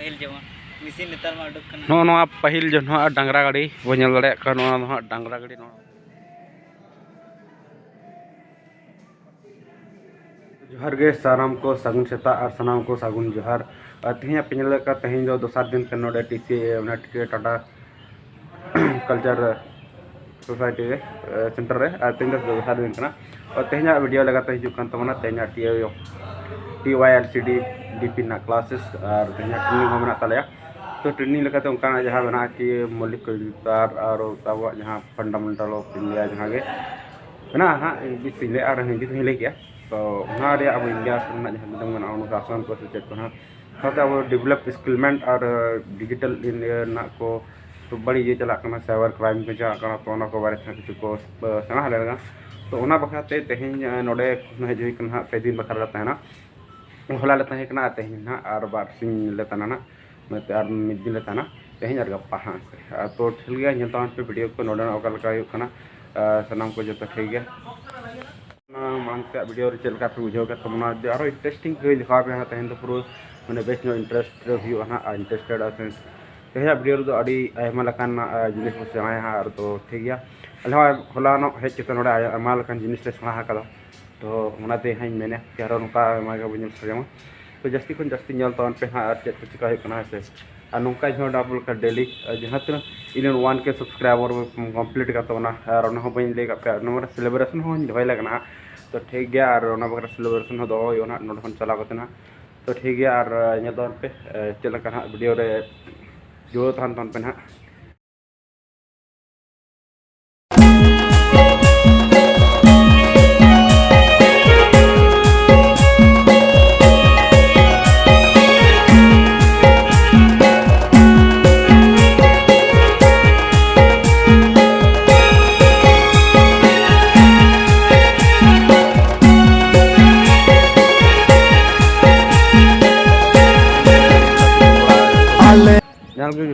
पहिल जमा मिसिन नेतार मा उडुक कना नो पहिल जो डांगरा गाड़ी वो नल दड़े डांगरा गाड़ी जोहार गे साराम को सागुन सेता और सनाम को सागुन जोहार तेहे पेनल का तेहे जो दोसार दिन के नोडे टीसी टीके टाटा कल्चर सोसाइटी रे सेंटर रे तेहे दोसार दिन कना और तेहे वीडियो लगाते हिजुक कान तमना तेहे TYLCD DP ना क्लासेस और तेहे ट्रेनिंग हो मेना तालेया तो ट्रेनिंग लगाते उनका जहाँ बना कि मौलिक विचार और तब जहाँ फंडामेंटल ऑफ इंडिया जहाँ के बना हाँ इंग्लिश ले और हिंदी तो ले गया तो वहाँ अब इंडिया जहाँ अनुशासन को सचेत को साथ अब डेवलप स्किलमेंट और डिजिटल इंडिया को तो बड़ी ये चलना साइबर क्राइम को चलना तो को बारे किसी को सेना लगा तो बखाते तेहे नोडे हजना पे दिन बखरा तहना होला तहना तेहे ना और बारसिंग ले तना मत और मिद दिन लेता तेहे और गप्पा हाँ से तो ठीक गया निलता पे वीडियो को नोडे ओका सनाम को जो ठीक गया मानते वीडियो चलका पे बुझे तमना और इंटरेस्टिंग दिखा पे तेहे तो पूरा मैंने बेस्ट इंटरेस्ट इंटरेस्टेड तेहे वीडियो तो अड़ी आयमा लकान जिनिस को सेना और तो ठीक गया अल्लाह होला हेज के नोडे आयमा लकान जिनिस ले सेना कदा तो ओनाते हाई मेने यार नोका मागा बुझल सजमा तो जस्ती खन जस्ती नल तन पे हाँ चेक को चिका होना से और नौका जो डाबल का डेली जहाँ तीन इन 1K सब्सक्राइबर कम्प्लीट का और बी लैप पे सेलिब्रेशन हो दो लगना तो ठीक गया और बकरा सेलिब्रेशन दो नोट चला तो ठीक गया और तन पे चलका हाँ वीडियो रे जुड़ो तहन पे ना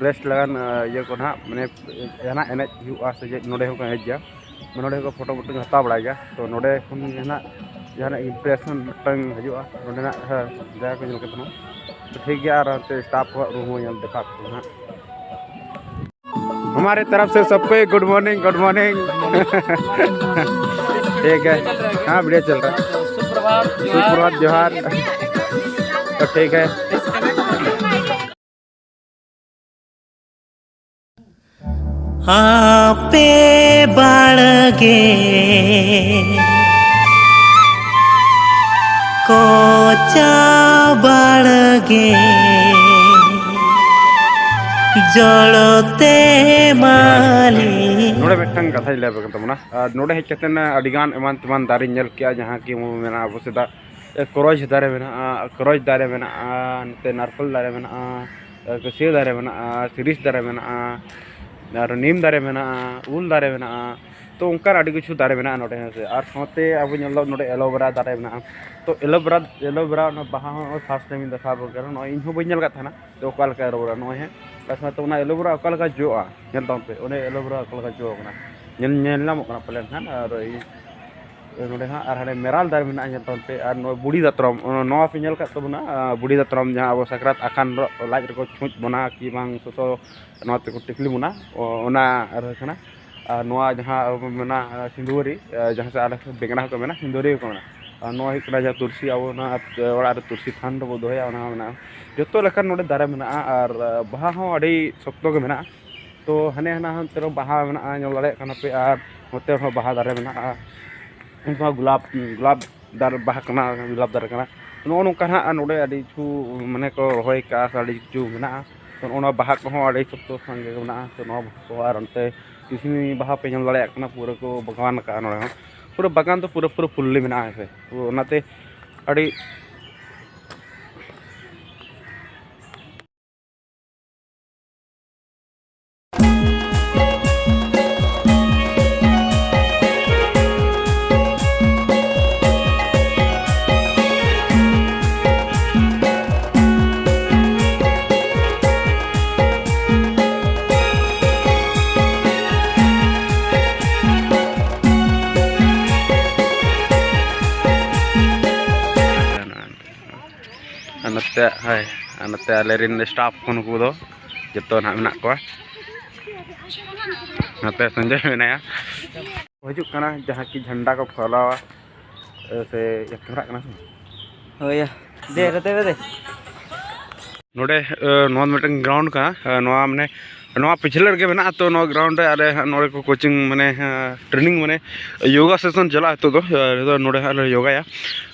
रेस्ट लगान ये को ना मैंने यहाँ एने से नोडे को हेजा नोडे को फोटो फोटो हता बड़ा गया तो नोडे जहाँ इम्प्रेशन हजूँ ना जगह को तो ठीक गया और स्टाफ रूम देखा हमारे तरफ से सबको गुड मॉर्निंग ठीक है हाँ वीडियो चल रहा है सुप्रभात जोहार तो ठीक है आपे बाड़गे कोचा बाड़गे जड़ते माली नोड़े मिट्टन कथा लेबे तमना नोड़े हेचतेन अडिगान एमान तमान दारी नेल किया जहाँ की मेना अब सेदा क्रोज दारे मेना क्रोज दारे मेना नते नारकल दारे मेना कसे दारे मेना सिरिस दारे मेना और नीम दारे मेना उल दारे मेना तो उनका अड़ी किछु दारे मेना नोडे से और साथे अब नोडे एलोवेरा दारे मेना तो एलोवेरा बाहा फर्स्ट टाइम देखा बगर नो इन हो बញथा तो ओका लका एलोवेरा नो है कसा तो ना एलोवेरा ओका लका जोआ नेल दाम पे ओने एलोवेरा ओका लका जो कना नेल नाम कना प्लेन हां और नोडे हां और हने मेराल दारे मेना नेल दाम पे और नो बुड़ी दात्रम नो पे नेल का तो ना बुड़ी दात्रम जहां अब सकरात आखान लाज रे को छुच बना कि बांग सोसो नोते को टिकली मुना ओना रखना नोआ जहाँ मेना सिंदूरी जहाँ से आले बेंगना को मेना सिंदूरी को मेना नोआ हिकना जहाँ तुलसी अब ना ओड़ा तुलसी थान रो दोया ओना मेना जतो लेखन नोडे दारे मेना और बाहा हो अड़ी सप्तो के मेना तो हने हना हम तेरो बाहा मेना नल दारे कना पे और होते हो बाहा दारे मेना उनका गुलाब दार बाहा कना गुलाब दारे कना नो नोका ना नोडे अड़ी छु माने को रोय का अड़ी छु मेना तो ओना बाहा को अड़ी सप्तो संगे मेना तो नो को और अंते किसी बाहा पे ñam दाड़े कना पूरा को भगवान का नोडे पूरा बागान तो पूरा फुल्ली मेना है तो ओनाते अड़ी नते आलेरिन स्टाफ को दो जतो ना मेना को नते संजय मेनाया हजू कना जहाँ की झंडा को फहरावा से कैमरा कना होया दे रते दे नोडे नोन मिटन ग्राउंड का माने नवा पिछले लगे मेना तो नो ग्राउंड रे आले नोडे को कोचिंग माने ट्रेनिंग माने योगा सेशन चला तो नोडे आले योगाया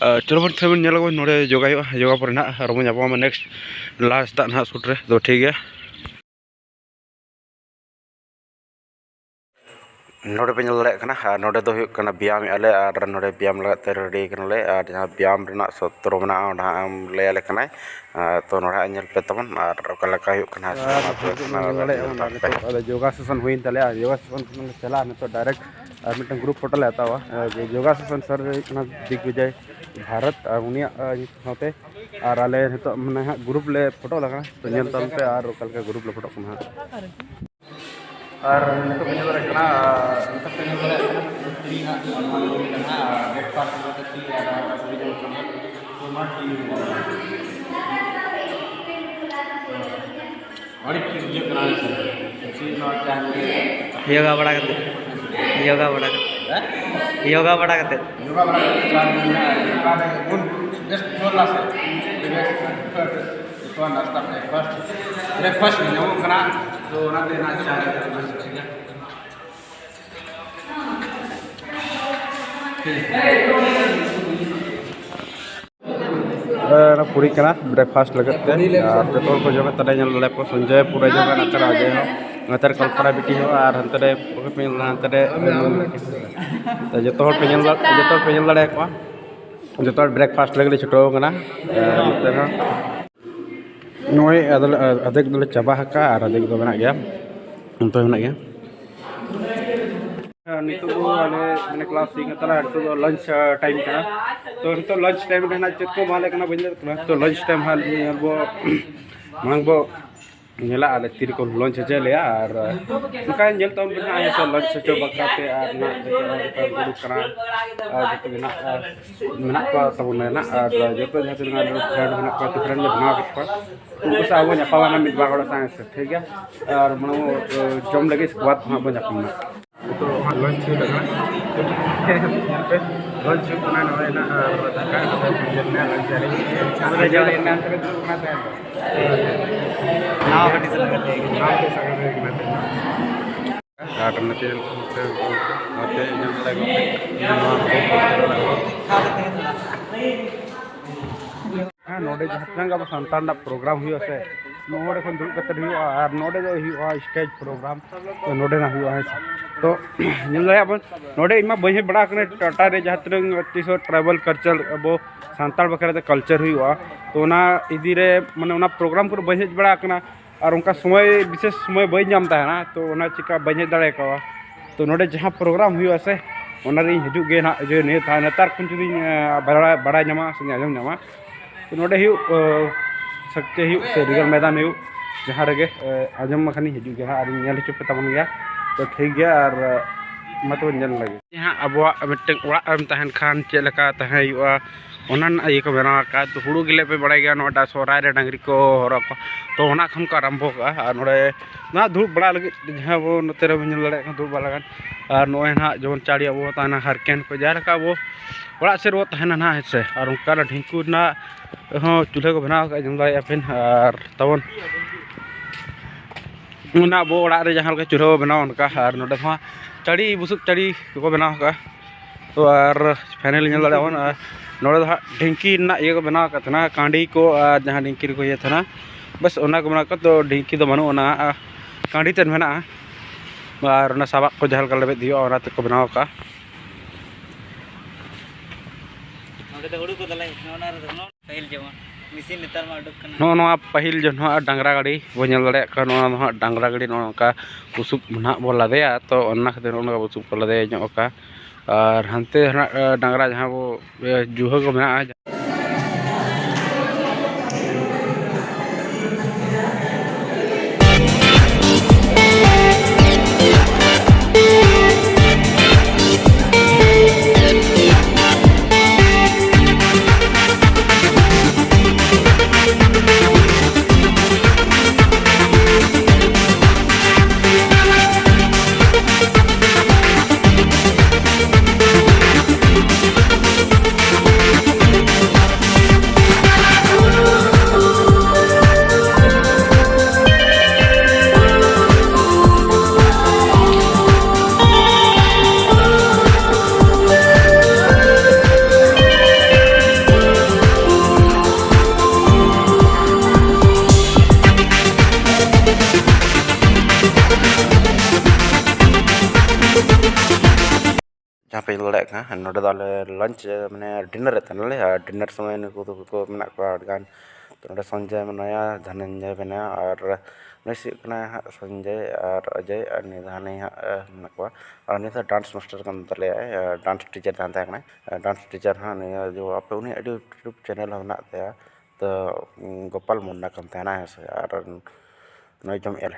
चलो बन थेबन नेलो नोडे योगा योगा पर ना रमो जापा नेक्स्ट लास्ट ता ना शूट रे तो ठीक है नोडे पे लड़े नोडे दो ब्यायाम आले और नोडे ब्यायाम लगाते रेडी ले और जहाँ ब्यायाम सत्र में लैले तो नोडे नेल पे तबन और योगा सेशन हुई तले योगा सेशन चला तो डायरेक्ट और मिट्टन ग्रुप फोटो ले हतावा योगा सेशन सर दिग्विजय भारत और उनिया साथे और आले नितो माने ग्रुप ले फोटो लगा तो नेल तलते और कलका ग्रुप ले फोटो कना और नितो पे लगे कना नितो पे लगे त्री ना कना ब्रेकफास्ट को त्री और सुविधा कना तो मा टी और ठीक जो कना सी नो चाहे योगा बड़ा करते योगा बड़ा करते गुड जस्ट थोड़ा सा तो नाश्ता ब्रेकफास्ट में जाऊँ कना तो ना देना चाहिए पूरी कना ब्रेकफास्ट लगते पेट्रोल को जगह तड़े ले को संजय पूरा जगह नतर आजे हो नतर कल्पना बेटी हो और हंतरे हंतरे जो पे लड़े को जो ब्रेकफास्ट लगे छुटो कना नोय अदक दले चाबा हका और अदक दो बना गया तो बना गया नितो आले माने क्लास सिंग तला तो लंच टाइम कना तो नितो लंच टाइम रहना चेक को माले कना बंद तो लंच टाइम हाल बो मांग बो नेला आले तीर को लंच चले और उनका जेल तो बना है तो लंच चो बकराते और ना गुरु कना और जो मेना को सब मेना और जो तो जहां ना फ्रेंड मेना को फ्रेंड बना के को उनको साव नपावाना मिट बागड़ा साइंस ठीक है और मनो जम लगे इसके बाद वहां बन जापना तो लंच लगा लंच बना ना लंच पूरा जगह ना अंतर बना नाव हटी से लगाते नाव के सागर में गार्डन में तेल आते जम लगा हाँ नोडे जहाँ संतान प्रोग्राम हुआ से नोडे खन दुड़ कतर हुआ और नोडे जो हुआ स्टेज प्रोग्राम तो नोडे ना हुआ है तो अपन नोडे इमा बहे बड़ा कने टाटा रे जहाँ तरंग तीसो ट्राइबल कल्चर अब सांताल बखरा कल्चर हुआ तो ना इदी रे माने ना प्रोग्राम को बहे बड़ा कना और उनका समय विशेष समय बई जामता है ना तो ना चिका बहे दड़े का तो नोडे जहाँ प्रोग्राम हुआ से ओना रे हिजु गे ना जो ने था नतार कुन जुदी बड़ा नमा से आजम नमा तो नोडे सकते से रिगल मैदान जहाँ रे आजम मखानी हिजु गे और नेल चुप तबन गया तो ठीक है और मत नेल लगे यहाँ अब मिट्टे ओड़ाम तहन खान चेलका तहे ओना ये को बना का तो हुड़ू गिले पे बड़ा गया नोटा सोराय रे डांगरी को हर को तो ओना खम का आरंभ का और नोडे ना धूप बड़ा लगे जहाँ वो नोते रे बन लड़े धूप बड़ा लगन और नोए ना जवन चाड़ी अब ताना हरकेन को जा रखा वो बड़ा से रो तहना ना है और उनका ढिंकू ना चूल्हे को बनाव का जम दाया फिन और तवन उना वो ओड़ा रे जहाँ के चूल्हा बनाव उनका और नोडे वहाँ चाड़ी बुसुक चाड़ी को बनाव का तो और फाइनल नल दावन नोड़े ढिंकी ना ये को बनाव का ना कांडी को जहाँ ढिंकी को ये था बस ओना को बना तो ढिंकी तो बनू ना कांडी तेन मेना और ना साबा को जहाँ लेबे दियो और को बनाव का नो पहिल जो डांगरा गाड़ी वो दे डांगरा गाड़ी नौका बुसुब ना बो लादेया तो खातिर बुसुब को लादे का और हंते डांगरा जहाँ वो जुहा को मेना पे लड़े नोडे दाले लंच मैंने डिनर डिनर समय को मेना गान तो नोडे संजय मनाया धनंजय बना और नसीकना संजय और अजय और निधानी मेना और नहीं डांस मास्टर kan तले डांस टीचर तान डांस टीचर हाँ नहीं जो आप उन्हें यूट्यूब चैनल होना था तो गोपाल मुन्ना कम ताना है और नई जम एल